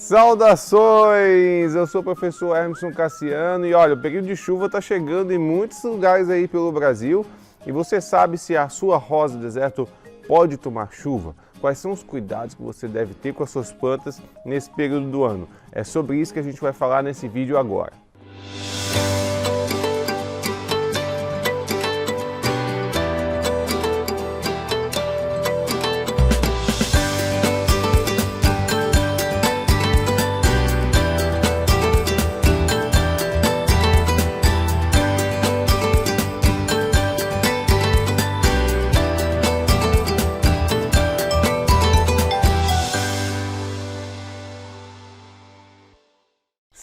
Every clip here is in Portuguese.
Saudações! Eu sou o professor Hermeson Cassiano e olha, o período de chuva está chegando em muitos lugares aí pelo Brasil e você sabe se a sua rosa do deserto pode tomar chuva? Quais são os cuidados que você deve ter com as suas plantas nesse período do ano? É sobre isso que a gente vai falar nesse vídeo agora.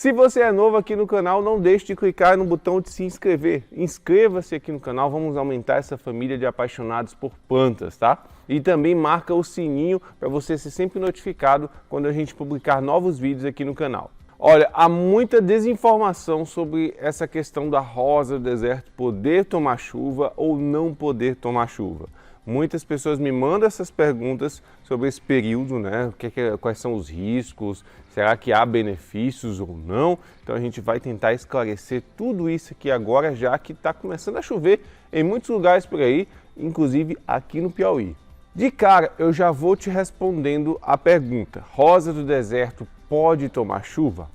Se você é novo aqui no canal, não deixe de clicar no botão de se inscrever. Inscreva-se aqui no canal, vamos aumentar essa família de apaixonados por plantas, tá? E também marca o sininho para você ser sempre notificado quando a gente publicar novos vídeos aqui no canal. Olha, há muita desinformação sobre essa questão da rosa do deserto poder tomar chuva ou não poder tomar chuva. Muitas pessoas me mandam essas perguntas sobre esse período, né? Quais são os riscos, será que há benefícios ou não? Então a gente vai tentar esclarecer tudo isso aqui agora, já que está começando a chover em muitos lugares por aí, inclusive aqui no Piauí. De cara, eu já vou te respondendo a pergunta: rosa do deserto pode tomar chuva?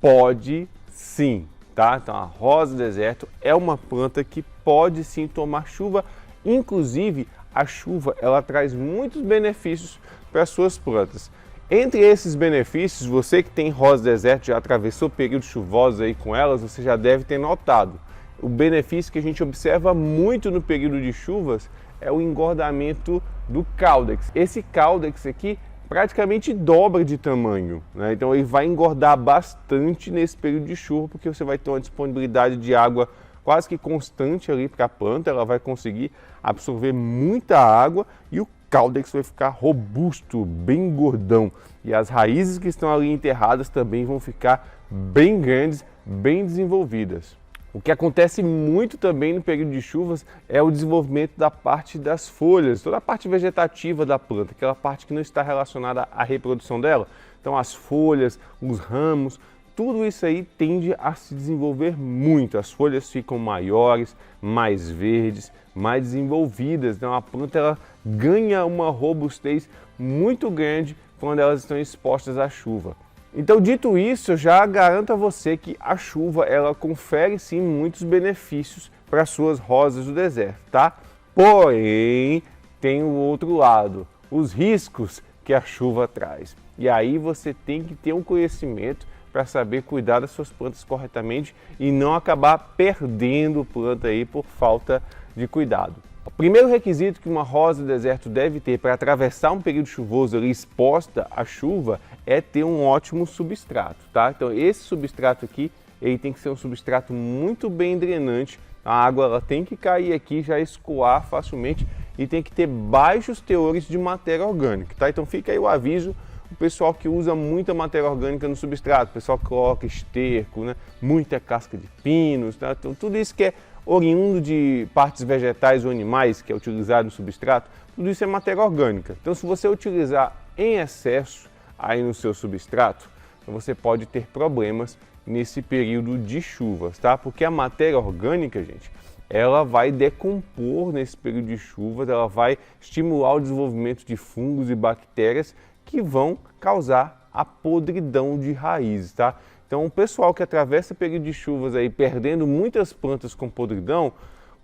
Pode sim, tá? Então a rosa do deserto é uma planta que pode sim tomar chuva, inclusive a chuva ela traz muitos benefícios para as suas plantas. Entre esses benefícios, você que tem rosa do deserto, já atravessou períodos chuvosos aí com elas, você já deve ter notado. O benefício que a gente observa muito no período de chuvas é o engordamento do caudex. Esse caudex aqui praticamente dobra de tamanho, né? Então ele vai engordar bastante nesse período de chuva, porque você vai ter uma disponibilidade de água quase que constante ali para a planta, ela vai conseguir absorver muita água e o caudex vai ficar robusto, bem gordão. E as raízes que estão ali enterradas também vão ficar bem grandes, bem desenvolvidas. O que acontece muito também no período de chuvas é o desenvolvimento da parte das folhas, toda a parte vegetativa da planta, aquela parte que não está relacionada à reprodução dela. Então as folhas, os ramos, tudo isso aí tende a se desenvolver muito, as folhas ficam maiores, mais verdes, mais desenvolvidas, então a planta ela ganha uma robustez muito grande quando elas estão expostas à chuva. Então, dito isso, eu já garanto a você que a chuva ela confere sim muitos benefícios para as suas rosas do deserto, tá? Porém, tem o outro lado, os riscos que a chuva traz. E aí você tem que ter um conhecimento para saber cuidar das suas plantas corretamente e não acabar perdendo planta aí por falta de cuidado. O primeiro requisito que uma rosa do deserto deve ter para atravessar um período chuvoso ali exposta à chuva é ter um ótimo substrato, tá? Então esse substrato aqui, ele tem que ser um substrato muito bem drenante, a água ela tem que cair aqui, já escoar facilmente e tem que ter baixos teores de matéria orgânica, tá? Então fica aí o aviso. O pessoal que usa muita matéria orgânica no substrato, o pessoal que coloca esterco, né? Muita casca de pinos, tá? Então, tudo isso que é oriundo de partes vegetais ou animais que é utilizado no substrato, tudo isso é matéria orgânica. Então se você utilizar em excesso aí no seu substrato, você pode ter problemas nesse período de chuvas, tá? Porque a matéria orgânica, gente, ela vai decompor nesse período de chuvas, ela vai estimular o desenvolvimento de fungos e bactérias que vão causar a podridão de raízes, tá? Então o pessoal que atravessa o período de chuvas aí perdendo muitas plantas com podridão,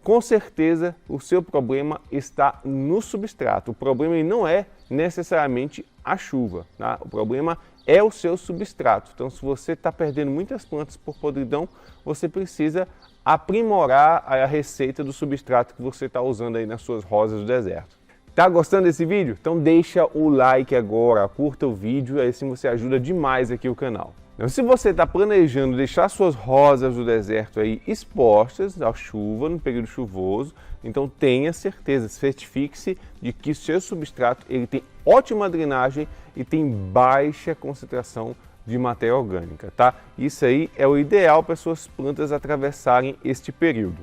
com certeza o seu problema está no substrato. O problema não é necessariamente a chuva, tá? O problema é o seu substrato. Então se você está perdendo muitas plantas por podridão, você precisa aprimorar a receita do substrato que você está usando aí nas suas rosas do deserto. Tá gostando desse vídeo? Então deixa o like agora, curta o vídeo, assim você ajuda demais aqui o canal. Então, se você está planejando deixar suas rosas do deserto aí expostas à chuva no período chuvoso, então tenha certeza, certifique-se de que seu substrato ele tem ótima drenagem e tem baixa concentração de matéria orgânica, tá? Isso aí é o ideal para suas plantas atravessarem este período.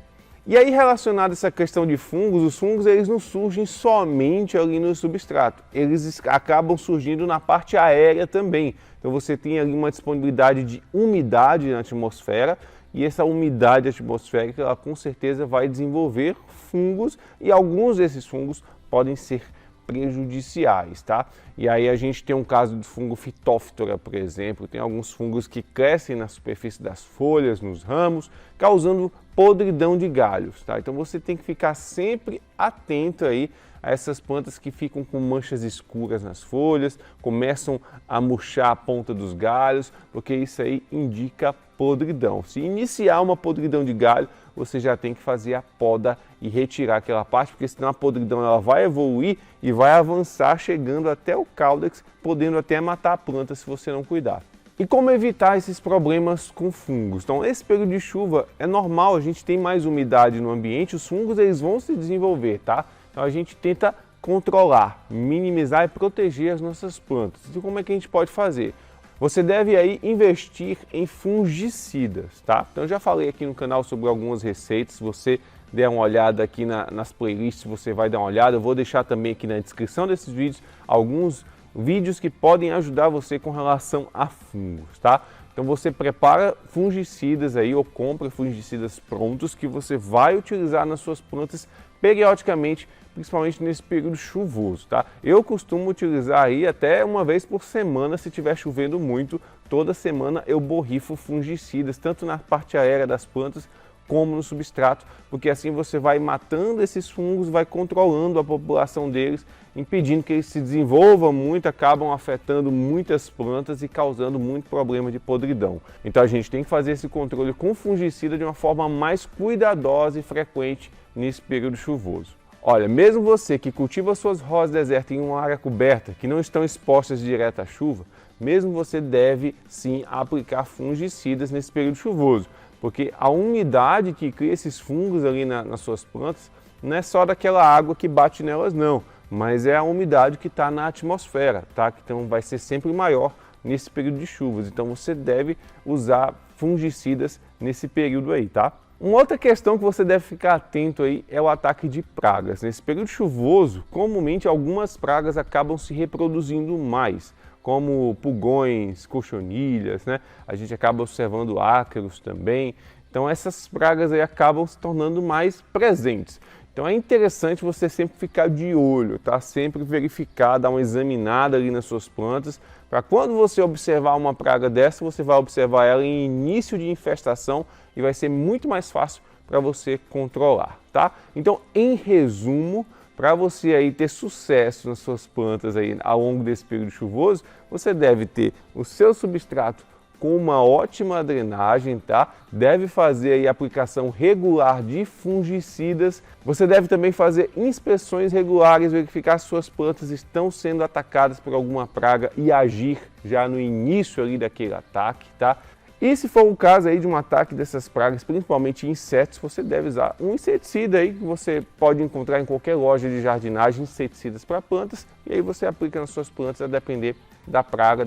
E aí, relacionado a essa questão de fungos, os fungos eles não surgem somente ali no substrato, eles acabam surgindo na parte aérea também. Então você tem ali uma disponibilidade de umidade na atmosfera e essa umidade atmosférica ela com certeza vai desenvolver fungos e alguns desses fungos podem ser prejudiciais, tá? E aí a gente tem um caso de fungo Phytophthora, por exemplo, tem alguns fungos que crescem na superfície das folhas, nos ramos, causando podridão de galhos, tá? Então você tem que ficar sempre atento aí a essas plantas que ficam com manchas escuras nas folhas, começam a murchar a ponta dos galhos, porque isso aí indica podridão. Se iniciar uma podridão de galho, você já tem que fazer a poda e retirar aquela parte, porque senão a podridão ela vai evoluir e vai avançar, chegando até o caudex, podendo até matar a planta se você não cuidar. E como evitar esses problemas com fungos? Então, esse período de chuva é normal, a gente tem mais umidade no ambiente, os fungos eles vão se desenvolver, tá? Então a gente tenta controlar, minimizar e proteger as nossas plantas. Então como é que a gente pode fazer? Você deve aí investir em fungicidas, tá? Então eu já falei aqui no canal sobre algumas receitas, se você der uma olhada aqui nas playlists, você vai dar uma olhada. Eu vou deixar também aqui na descrição desses vídeos alguns vídeos que podem ajudar você com relação a fungos, tá? Então você prepara fungicidas aí ou compra fungicidas prontos que você vai utilizar nas suas plantas periodicamente, principalmente nesse período chuvoso, tá? Eu costumo utilizar aí até uma vez por semana, se estiver chovendo muito, toda semana eu borrifo fungicidas, tanto na parte aérea das plantas como no substrato, porque assim você vai matando esses fungos, vai controlando a população deles, impedindo que eles se desenvolvam muito, acabam afetando muitas plantas e causando muito problema de podridão. Então a gente tem que fazer esse controle com fungicida de uma forma mais cuidadosa e frequente nesse período chuvoso. Olha, mesmo você que cultiva suas rosas desertas em uma área coberta, que não estão expostas direto à chuva, mesmo você deve sim aplicar fungicidas nesse período chuvoso, porque a umidade que cria esses fungos ali nas suas plantas não é só daquela água que bate nelas não, mas é a umidade que está na atmosfera, tá? Então vai ser sempre maior nesse período de chuvas, então você deve usar fungicidas nesse período aí, tá? Uma outra questão que você deve ficar atento aí é o ataque de pragas. Nesse período chuvoso, comumente algumas pragas acabam se reproduzindo mais, como pulgões, cochonilhas, né? A gente acaba observando ácaros também. Então essas pragas aí acabam se tornando mais presentes. Então é interessante você sempre ficar de olho, tá? Sempre verificar, dar uma examinada ali nas suas plantas, para quando você observar uma praga dessa, você vai observar ela em início de infestação e vai ser muito mais fácil para você controlar, tá? Então, em resumo, para você aí ter sucesso nas suas plantas aí ao longo desse período chuvoso, você deve ter o seu substrato com uma ótima drenagem, tá? Deve fazer aí a aplicação regular de fungicidas. Você deve também fazer inspeções regulares, verificar se suas plantas estão sendo atacadas por alguma praga e agir já no início ali daquele ataque, tá? E se for o caso aí de um ataque dessas pragas, principalmente insetos, você deve usar um inseticida aí que você pode encontrar em qualquer loja de jardinagem, inseticidas para plantas, e aí você aplica nas suas plantas a depender da praga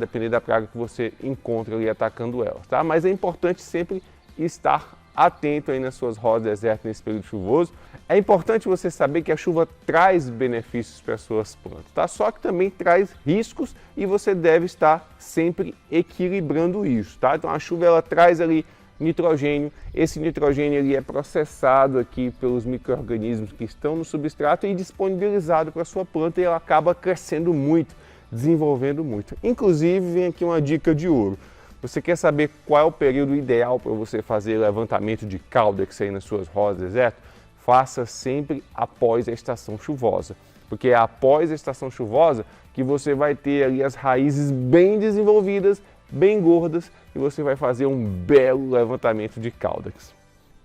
que você encontra ali atacando elas, tá? Mas é importante sempre estar atento aí nas suas rosas desertas nesse período chuvoso. É importante você saber que a chuva traz benefícios para as suas plantas, tá? Só que também traz riscos e você deve estar sempre equilibrando isso, tá? Então a chuva ela traz ali nitrogênio, esse nitrogênio ele é processado aqui pelos micro-organismos que estão no substrato e disponibilizado para a sua planta e ela acaba crescendo muito, desenvolvendo muito. Inclusive vem aqui uma dica de ouro. Você quer saber qual é o período ideal para você fazer levantamento de caudex aí nas suas rosas desertas? Faça sempre após a estação chuvosa, porque é após a estação chuvosa que você vai ter ali as raízes bem desenvolvidas, bem gordas, e você vai fazer um belo levantamento de caudex.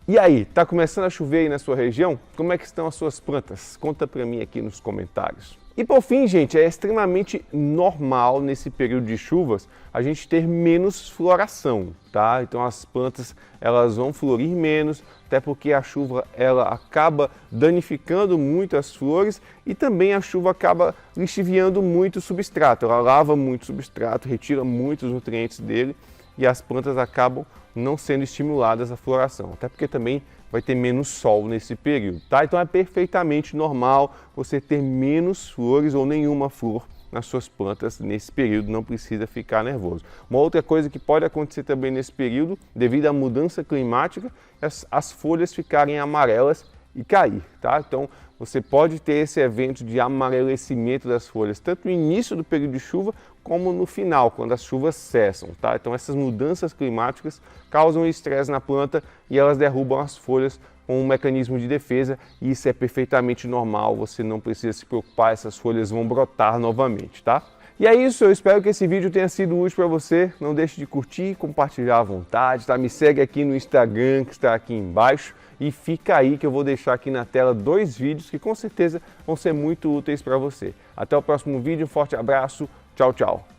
E aí, tá começando a chover aí na sua região? Como é que estão as suas plantas? Conta para mim aqui nos comentários. E por fim, gente, é extremamente normal nesse período de chuvas a gente ter menos floração, tá? Então as plantas elas vão florir menos, até porque a chuva ela acaba danificando muito as flores e também a chuva acaba lixiviando muito o substrato, ela lava muito o substrato, retira muitos nutrientes dele e as plantas acabam não sendo estimuladas à floração, até porque também vai ter menos sol nesse período, tá? Então é perfeitamente normal você ter menos flores ou nenhuma flor nas suas plantas nesse período, não precisa ficar nervoso. Uma outra coisa que pode acontecer também nesse período, devido à mudança climática, é as folhas ficarem amarelas e cair, tá? Então você pode ter esse evento de amarelecimento das folhas, tanto no início do período de chuva, como no final, quando as chuvas cessam, tá? Então essas mudanças climáticas causam estresse na planta e elas derrubam as folhas com um mecanismo de defesa, e isso é perfeitamente normal, você não precisa se preocupar, essas folhas vão brotar novamente, tá? E é isso, eu espero que esse vídeo tenha sido útil para você, não deixe de curtir, compartilhar à vontade, tá? Me segue aqui no Instagram, que está aqui embaixo, e fica aí que eu vou deixar aqui na tela 2 vídeos que com certeza vão ser muito úteis para você. Até o próximo vídeo, um forte abraço, tchau, tchau!